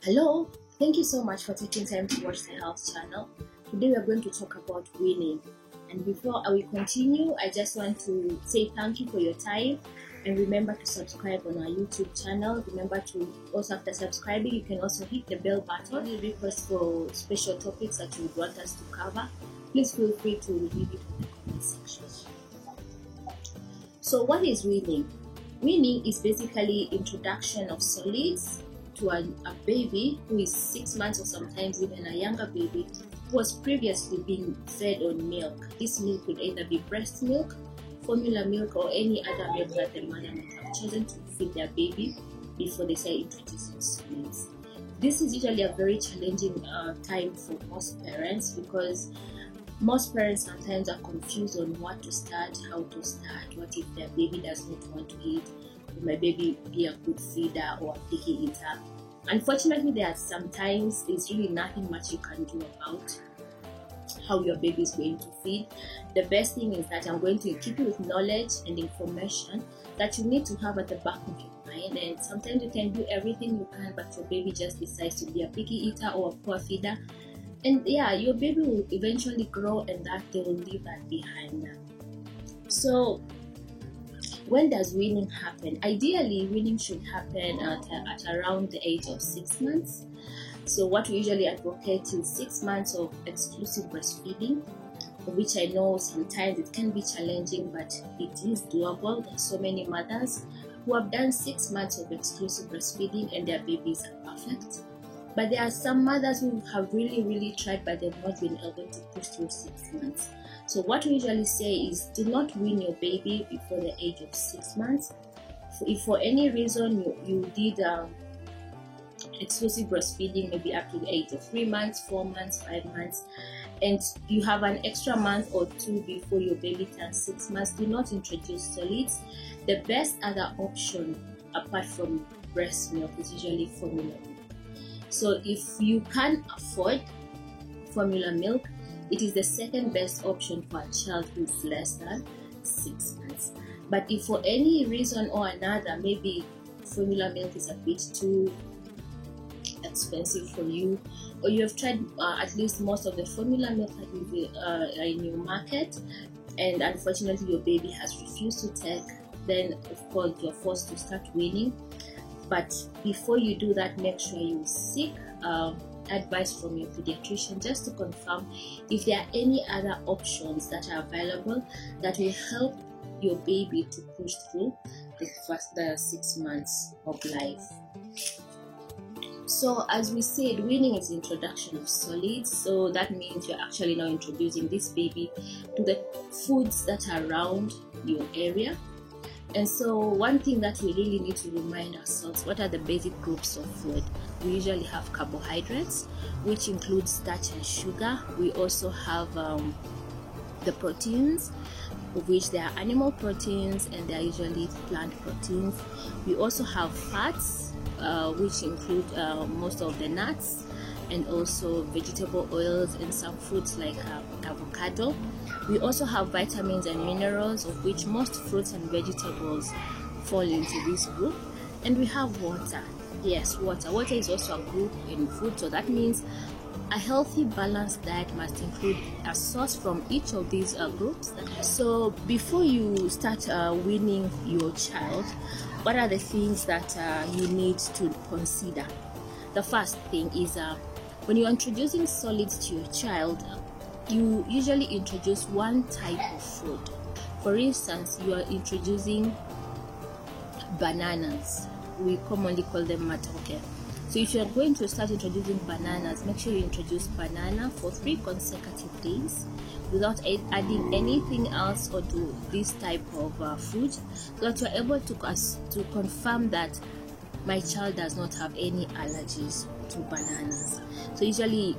Hello, thank you so much for taking time to watch the Health Channel. Today we are going to talk about weaning. And before we continue, I just want to say thank you for your time, and remember to subscribe on our YouTube channel. Remember to also, after subscribing, you can also hit the bell button. Any request for special topics that you would want us to cover, please feel free to leave it in the comment section. So what is weaning? Weaning is basically introduction of solids to a baby who is 6 months, or sometimes even a younger baby who was previously being fed on milk. This milk could either be breast milk, formula milk, or any other milk that the mother might have chosen to feed their baby before they start introducing solids. This is usually a very challenging time for most parents, because most parents sometimes are confused on what to start, how to start. What if their baby does not want to eat? Will my baby be a good feeder or a picky eater? Unfortunately, there are sometimes there's really nothing much you can do about how your baby is going to feed. The best thing is that I'm going to keep you with knowledge and information that you need to have at the back of your mind. And sometimes you can do everything you can, but your baby just decides to be a picky eater or a poor feeder. And yeah, your baby will eventually grow, and that they will leave that behind. So when does weaning happen? Ideally, weaning should happen at around the age of 6 months. So what we usually advocate is 6 months of exclusive breastfeeding, which I know sometimes it can be challenging, but it is doable. There are so many mothers who have done 6 months of exclusive breastfeeding and their babies are perfect. But there are some mothers who have really tried, but they've not been able to push through 6 months. So what we usually say is, do not wean your baby before the age of 6 months. If for any reason you did exclusive breastfeeding, maybe up to the age of 3 months, 4 months, 5 months, and you have an extra month or two before your baby turns 6 months, do not introduce solids. The best other option apart from breast milk is usually formula milk. So if you can afford formula milk, it is the second best option for a child who is less than 6 months. But if for any reason or another, maybe formula milk is a bit too expensive for you, or you have tried at least most of the formula milk that is in your market, and unfortunately your baby has refused to take, then of course you're forced to start weaning. But before you do that, make sure you seek advice from your pediatrician just to confirm if there are any other options that are available that will help your baby to push through the 6 months of life. So as we said, weaning is the introduction of solids. So that means you're actually now introducing this baby to the foods that are around your area. And so one thing that we really need to remind ourselves, what are the basic groups of food? We usually have carbohydrates, which include starch and sugar. We also have the proteins, of which there are animal proteins and they are usually plant proteins. We also have fats, which include most of the nuts, and also vegetable oils and some fruits like avocado. We also have vitamins and minerals, of which most fruits and vegetables fall into this group. And we have water. Yes, water. Water is also a group in food, so that means a healthy, balanced diet must include a source from each of these groups. So before you start weaning your child, what are the things that you need to consider? The first thing is when you're introducing solids to your child, you usually introduce one type of food. For instance, you are introducing bananas. We commonly call them matoke. So if you're going to start introducing bananas, make sure you introduce banana for 3 consecutive days without adding anything else onto this type of food, so that you're able to confirm that my child does not have any allergies to bananas. So usually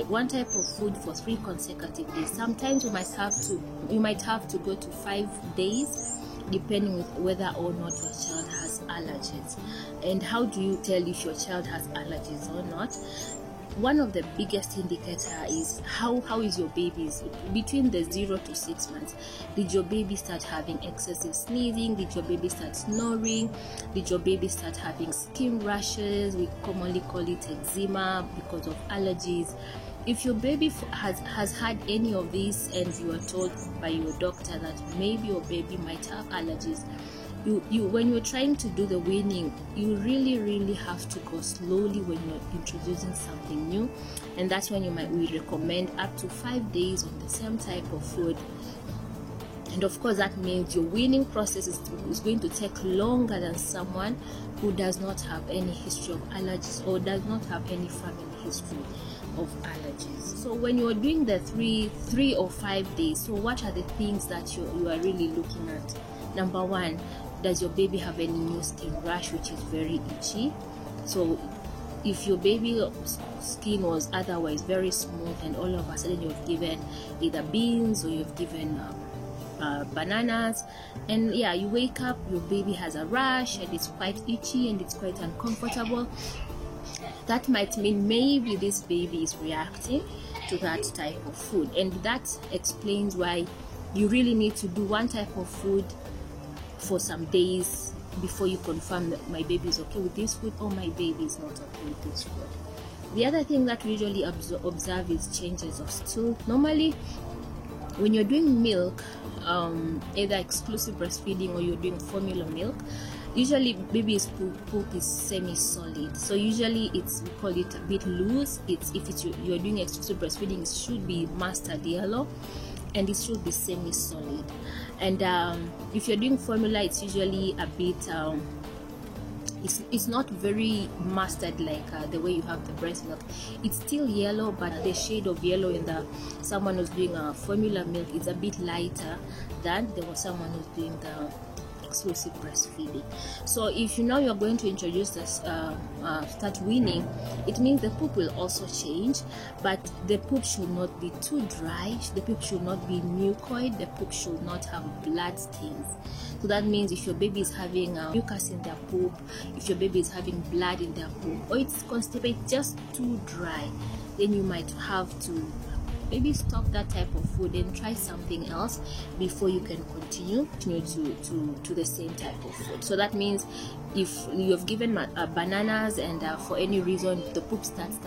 one type of food for 3 consecutive days. Sometimes you might have to go to 5 days, depending with whether or not your child has allergies. And how do you tell if your child has allergies or not? one of the biggest indicator is how is your baby's between the 0 to 6 months. Did your baby start having excessive sneezing? Did your baby start snoring? Did your baby start having skin rashes? We commonly call it eczema because of allergies. If your baby has had any of these and you are told by your doctor that maybe your baby might have allergies, you when you're trying to do the weaning, you really have to go slowly when you're introducing something new, and that's when we recommend up to 5 days on the same type of food. And of course that means your weaning process is going to take longer than someone who does not have any history of allergies or does not have any family history of allergies. So when you're doing the 3 or 5 days, so what are the things that you are really looking at? Number one, does your baby have any new skin rash, which is very itchy? So if your baby's skin was otherwise very smooth and all of a sudden you've given either beans or you've given bananas, and you wake up, your baby has a rash and it's quite itchy and it's quite uncomfortable, that might mean maybe this baby is reacting to that type of food. And that explains why you really need to do one type of food for some days before you confirm that my baby is okay with this food or my baby is not okay with this food. The other thing that we usually observe is changes of stool. Normally when you're doing milk, either exclusive breastfeeding or you're doing formula milk, usually baby's poop is semi-solid. So usually we call it a bit loose. If you're doing exclusive breastfeeding, it should be mustard yellow and it should be semi-solid. And if you're doing formula, it's usually a bit it's not very mustard like the way you have the breast milk. It's still yellow, but the shade of yellow in someone who's doing a formula milk is a bit lighter than someone who's doing the exclusive breastfeeding. So if you're going to introduce this start weaning, it means the poop will also change, but the poop should not be too dry, the poop should not be mucoid, the poop should not have blood stains. So that means if your baby is having mucus in their poop, if your baby is having blood in their poop, or it's constipated, just too dry, then you might have to maybe stop that type of food and try something else before you can continue to the same type of food. So that means if you've given bananas and for any reason the poop starts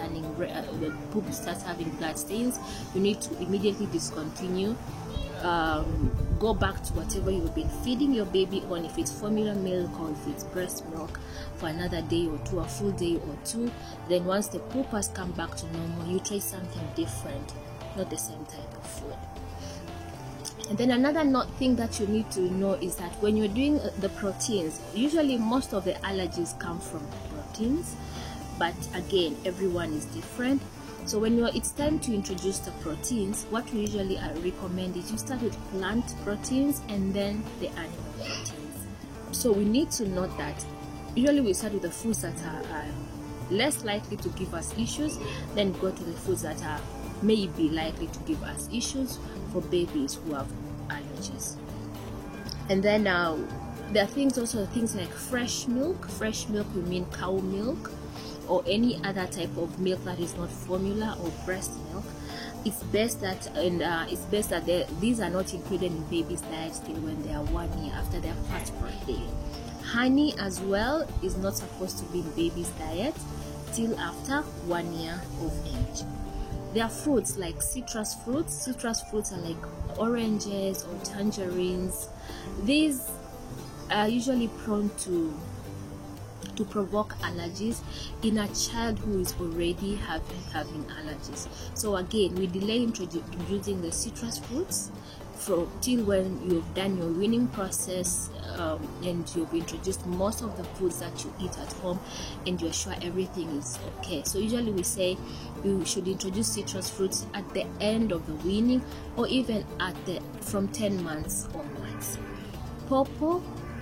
having blood stains, you need to immediately discontinue. Go back to whatever you've been feeding your baby on, if it's formula milk or if it's breast milk, for another day or two, a full day or two. Then once the poop has come back to normal, you try something different, not the same type of food. And then another thing that you need to know is that when you're doing the proteins, usually most of the allergies come from proteins, but again, everyone is different. So when it's time to introduce the proteins, what we usually recommend is you start with plant proteins and then the animal proteins. So we need to note that usually we start with the foods that are less likely to give us issues, then go to the foods that are maybe likely to give us issues for babies who have allergies. And then there are things like fresh milk. Fresh milk, we mean cow milk or any other type of milk that is not formula or breast milk. It's best that these are not included in baby's diet till when they are 1 year, after their first birthday. Honey as well is not supposed to be in baby's diet till after 1 year of age. There are fruits like citrus fruits. Citrus fruits are like oranges or tangerines. These are usually prone to provoke allergies in a child who is already having allergies. So again, we delay introducing the citrus fruits till when you've done your weaning process and you've introduced most of the foods that you eat at home and you're sure everything is okay. So usually we say you should introduce citrus fruits at the end of the weaning or even from 10 months onwards. Pawpaw,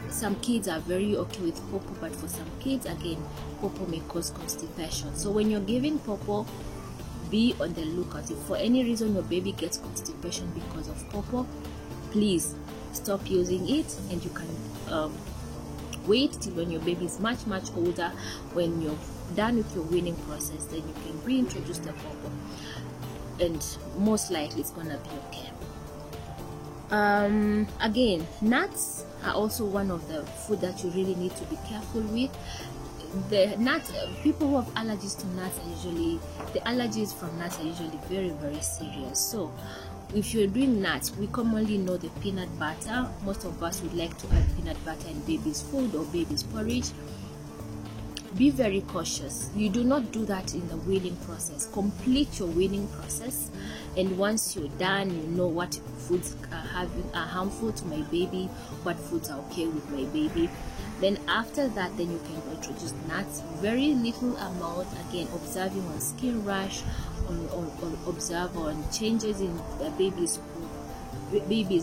some kids are very okay with pawpaw, but for some kids, again, pawpaw may cause constipation. So when you're giving pawpaw, be on the lookout. If for any reason your baby gets constipation because of pawpaw, please stop using it, and you can wait till when your baby is much older. When you're done with your weaning process, then you can reintroduce the bubble, and most likely it's gonna be okay. Again, nuts are also one of the food that you really need to be careful with. The nuts, people who have allergies to nuts are usually, the allergies from nuts are usually very serious. So if you're doing nuts, we commonly know the peanut butter. Most of us would like to add peanut butter in baby's food or baby's porridge. Be very cautious. You do not do that in the weaning process. Complete your weaning process, and once you're done, you know what foods are harmful to my baby, what foods are okay with my baby. Then after that, then you can introduce nuts, very little amount, again observing on skin rash, or observe on changes in the baby's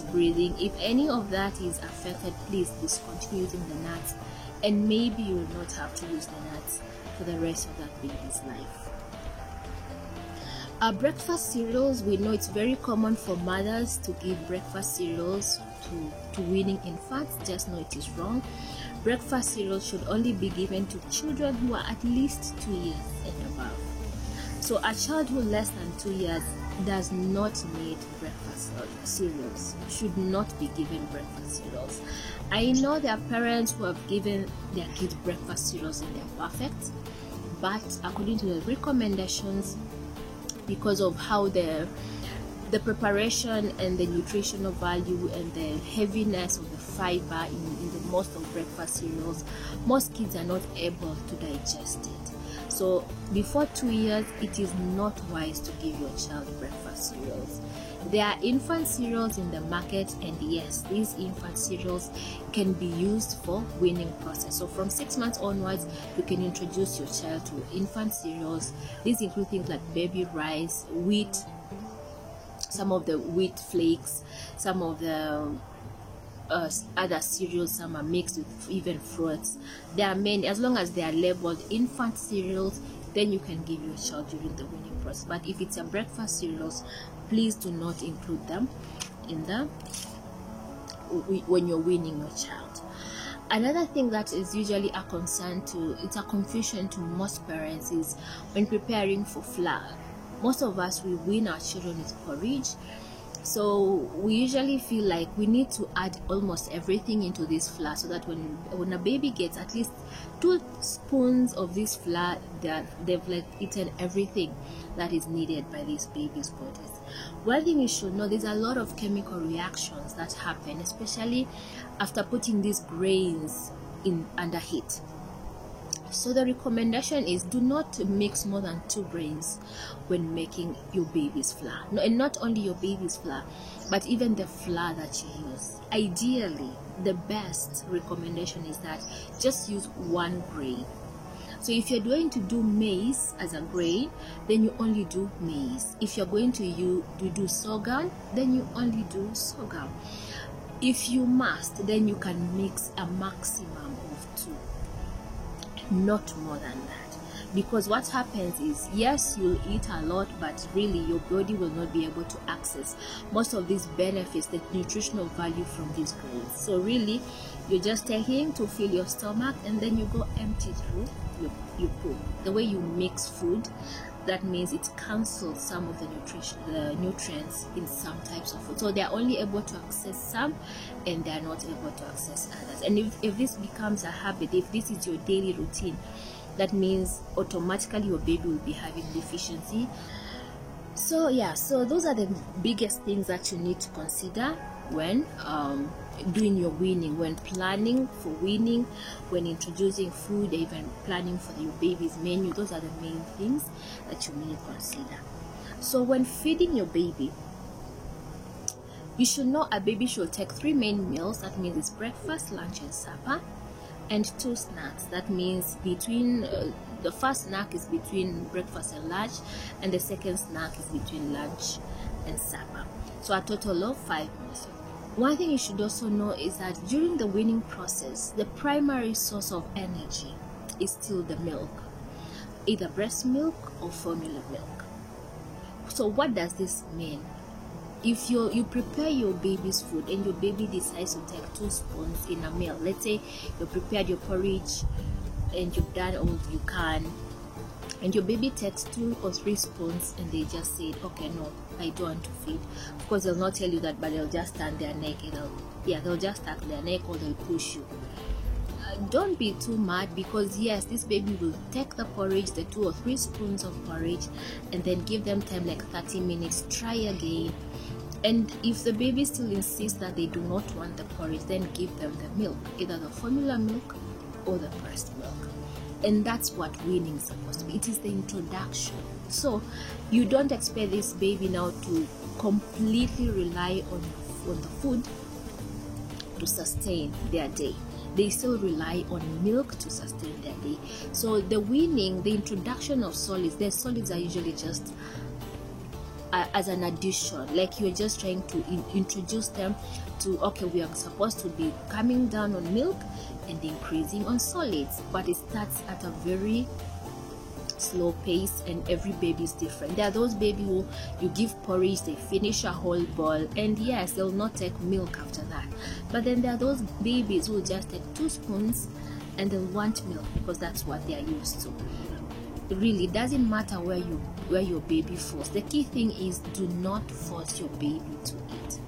breathing. If any of that is affected, please discontinue using the nuts, and maybe you will not have to use the nuts for the rest of that baby's life. Breakfast cereals, we know it's very common for mothers to give breakfast cereals to weaning infants. Just know it is wrong. Breakfast cereals should only be given to children who are at least 2 years and above. So a child who is less than 2 years does not need breakfast cereals, should not be given breakfast cereals. I know there are parents who have given their kids breakfast cereals and they're perfect, but according to the recommendations, because of how the preparation and the nutritional value and the heaviness of the fiber in the most of breakfast cereals, most kids are not able to digest it. So before 2 years, it is not wise to give your child breakfast cereals. There are infant cereals in the market, and yes, these infant cereals can be used for weaning process. So from 6 months onwards, you can introduce your child to infant cereals. These include things like baby rice, wheat, some of the wheat flakes, some of the other cereals, some are mixed with even fruits. There are many. As long as they are labeled infant cereals, then you can give your child during the weaning process. But if it's a breakfast cereals, please do not include them in the when you're weaning your child. Another thing that is usually a concern to, it's a confusion to most parents, is when preparing for flour. Most of us, we wean our children with porridge. So we usually feel like we need to add almost everything into this flour, so that when a baby gets at least 2 spoons of this flour, that they've like eaten everything that is needed by this baby's bodies. One thing you should know, there's a lot of chemical reactions that happen, especially after putting these grains in under heat. So the recommendation is, do not mix more than 2 grains when making your baby's flour. No, and not only your baby's flour, but even the flour that you use. Ideally, the best recommendation is that just use 1 grain. So if you're going to do maize as a grain, then you only do maize. If you're going to do sorghum, then you only do sorghum. If you must, then you can mix a maximum of 2. Not more than that, because what happens is, yes, you'll eat a lot, but really your body will not be able to access most of these benefits, the nutritional value from these grains. So really, you're just taking to fill your stomach, and then you go empty through your poop. The way you mix food, that means it cancels some of the nutrients in some types of food. So they are only able to access some, and they are not able to access others. And if this becomes a habit, if this is your daily routine, that means automatically your baby will be having deficiency. So yeah, so those are the biggest things that you need to consider when doing your weaning, when planning for weaning, when introducing food, even planning for your baby's menu. Those are the main things that you need to consider. So when feeding your baby, you should know a baby should take 3 main meals. That means it's breakfast, lunch, and supper, and 2 snacks. That means between the first snack is between breakfast and lunch, and the second snack is between lunch and supper. So a total of 5 meals. One thing you should also know is that during the weaning process, the primary source of energy is still the milk, either breast milk or formula milk. So what does this mean? if you prepare your baby's food and your baby decides to take 2 spoons in a meal, let's say you prepared your porridge and you've done all you can, and your baby takes 2 or 3 spoons and they just said, okay, no, I don't want to feed. Of course, they'll not tell you that, but they'll just stand their neck and they'll just tuck their neck or they'll push you. Don't be too mad, because yes, this baby will take the porridge, the 2 or 3 spoons of porridge, and then give them time like 30 minutes, try again. And if the baby still insists that they do not want the porridge, then give them the milk, either the formula milk or the breast milk. And that's what weaning is supposed to be. It is the introduction. So you don't expect this baby now to completely rely on the food to sustain their day. They still rely on milk to sustain their day. So the weaning, the introduction of solids, the solids are usually just as an addition, like you're just trying to introduce them to, okay, we are supposed to be coming down on milk and increasing on solids, but it starts at a very slow pace, and every baby is different. There are those babies who you give porridge, they finish a whole bowl, and yes, they'll not take milk after that. But then there are those babies who just take 2 spoons and they'll want milk because that's what they are used to. Really, it doesn't matter where your baby falls. The key thing is, do not force your baby to eat.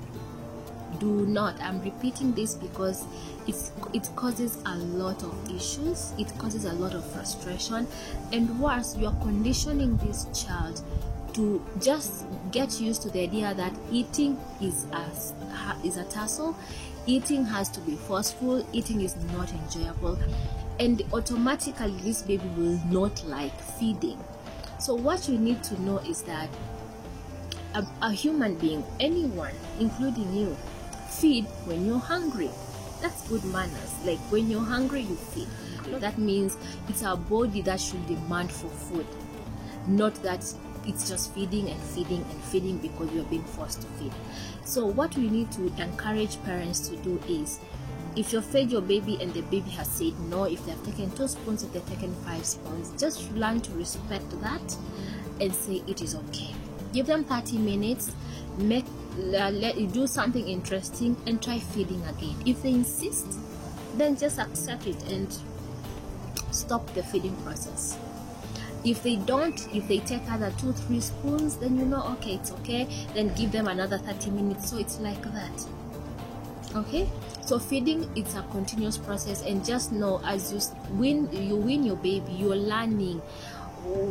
Do not. I'm repeating this because it causes a lot of issues. It causes a lot of frustration, and worse, you are conditioning this child to just get used to the idea that eating is a tussle. Eating has to be forceful. Eating is not enjoyable, and automatically this baby will not like feeding. So what you need to know is that a human being, anyone, including you, feed when you're hungry. That's good manners. Like, when you're hungry, you feed. That means it's our body that should demand for food, not that it's just feeding and feeding and feeding because you're being forced to feed. So what we need to encourage parents to do is, if you fed your baby and the baby has said no, if they've taken 2 spoons, if they've taken 5 spoons, just learn to respect that and say it is okay. Give them 30 minutes, let you do something interesting, and try feeding again. If they insist, then just accept it and stop the feeding process. If they don't, if they take other 2-3 spoons, then you know, okay, it's okay, then give them another 30 minutes. So it's like that. Okay, so feeding, it's a continuous process, and just know, as you wean your baby, you're learning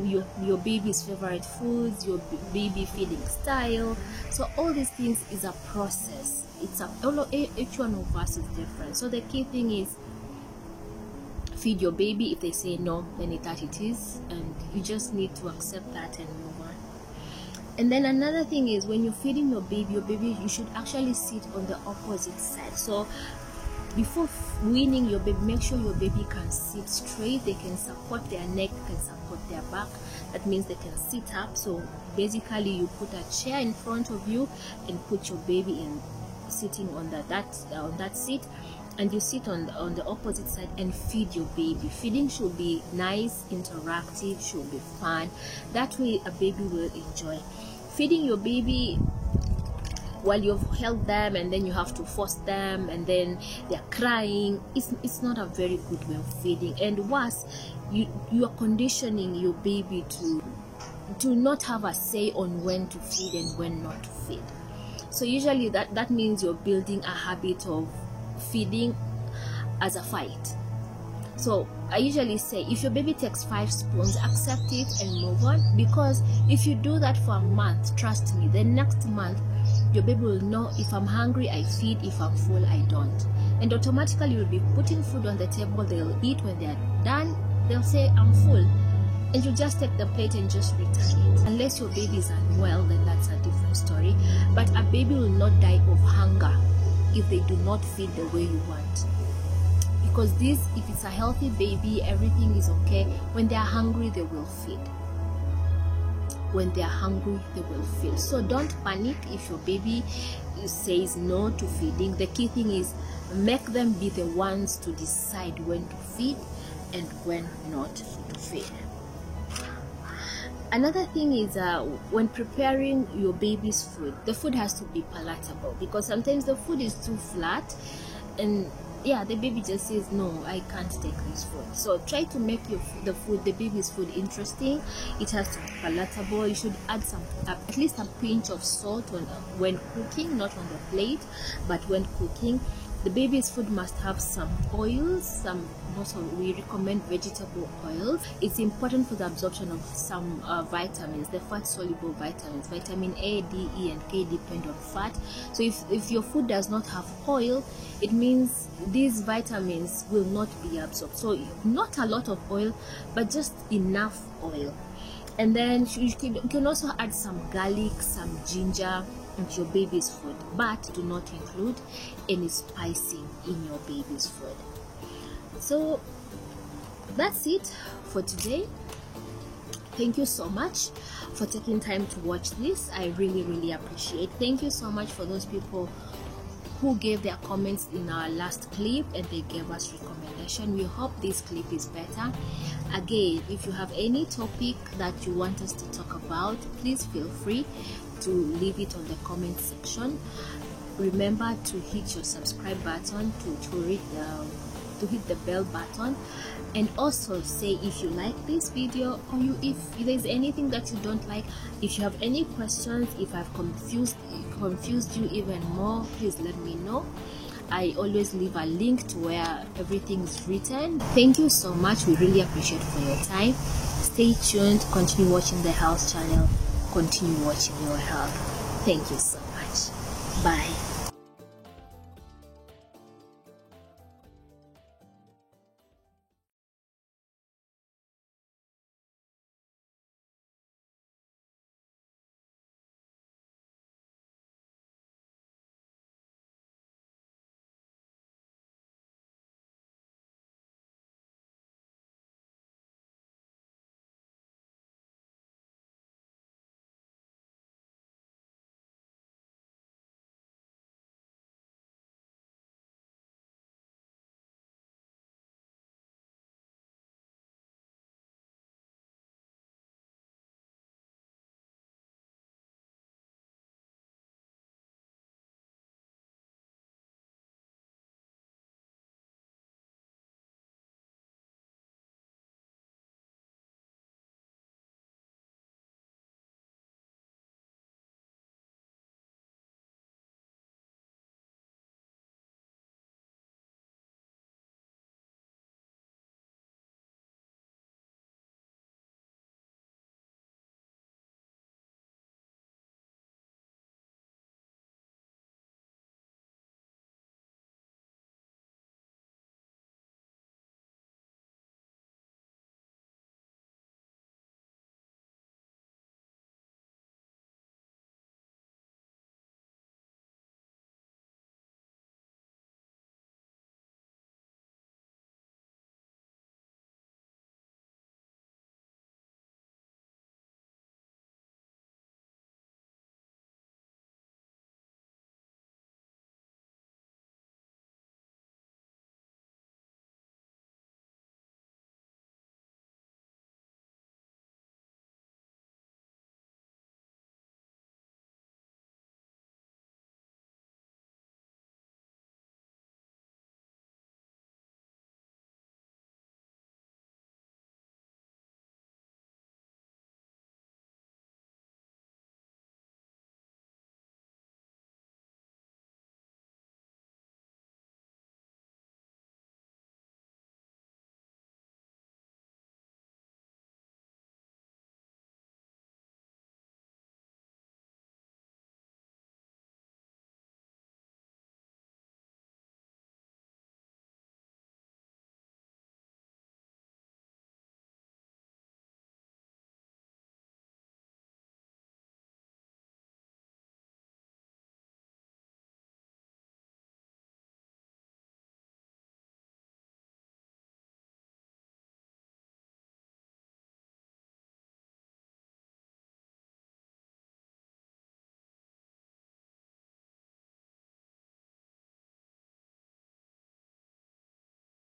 your baby's favorite foods, your baby feeding style. So all these things is a process. Each one of us is different. So the key thing is, feed your baby. If they say no, then that it is, and you just need to accept that and move on. And then another thing is, when you're feeding your baby, you should actually sit on the opposite side. So before weaning your baby, make sure your baby can sit straight. They can support their neck, can support their back. That means they can sit up. So basically, you put a chair in front of you and put your baby in, sitting on that seat, and you sit on the opposite side and feed your baby. Feeding should be nice, interactive, should be fun. That way a baby will enjoy. Feeding your baby while you've held them and then you have to force them and then they're crying, it's not a very good way of feeding. And worse, you are conditioning your baby to not have a say on when to feed and when not to feed. So usually that means you're building a habit of feeding as a fight. So I usually say, if your baby takes 5 spoons, accept it and move on, because if you do that for a month, trust me, the next month your baby will know, if I'm hungry I feed, if I'm full I don't. And automatically you'll be putting food on the table. They'll eat. When they're done, they'll say I'm full, and you just take the plate and just return it. Unless your baby is unwell, then that's a different story. But a baby will not die of hunger if they do not feed the way you want. Because if it's a healthy baby, everything is okay. When they are hungry, they will feed. When they are hungry, they will feed. So don't panic if your baby says no to feeding. The key thing is, make them be the ones to decide when to feed and when not to feed. Another thing is when preparing your baby's food, the food has to be palatable, because sometimes the food is too flat and the baby just says, no, I can't take this food. So try to make the baby's food interesting. It has to be palatable. You should add at least a pinch of salt when cooking, not on the plate, but when cooking. The baby's food must have some oils, we recommend vegetable oils. It's important for the absorption of some vitamins, the fat-soluble vitamins. Vitamin A, D, E, and K depend on fat. So if your food does not have oil, it means these vitamins will not be absorbed. So not a lot of oil, but just enough oil. And then you can also add some garlic, some ginger into your baby's food, but do not include any spicing in your baby's food. So that's it for today. Thank you so much for taking time to watch this. I really appreciate. Thank you so much for those people who gave their comments in our last clip and they gave us recommendation. We hope this clip is better. Again, if you have any topic that you want us to talk about, please feel free to leave it on the comment section. Remember to hit your subscribe button, to hit the bell button, and also say if you like this video, or if there's anything that you don't like. If you have any questions, if I've confused you even more, please let me know. I always leave a link to where everything is written. Thank you so much. We really appreciate for your time. Stay tuned. Continue watching the Health Channel. Continue watching your health. Thank you so much. Bye.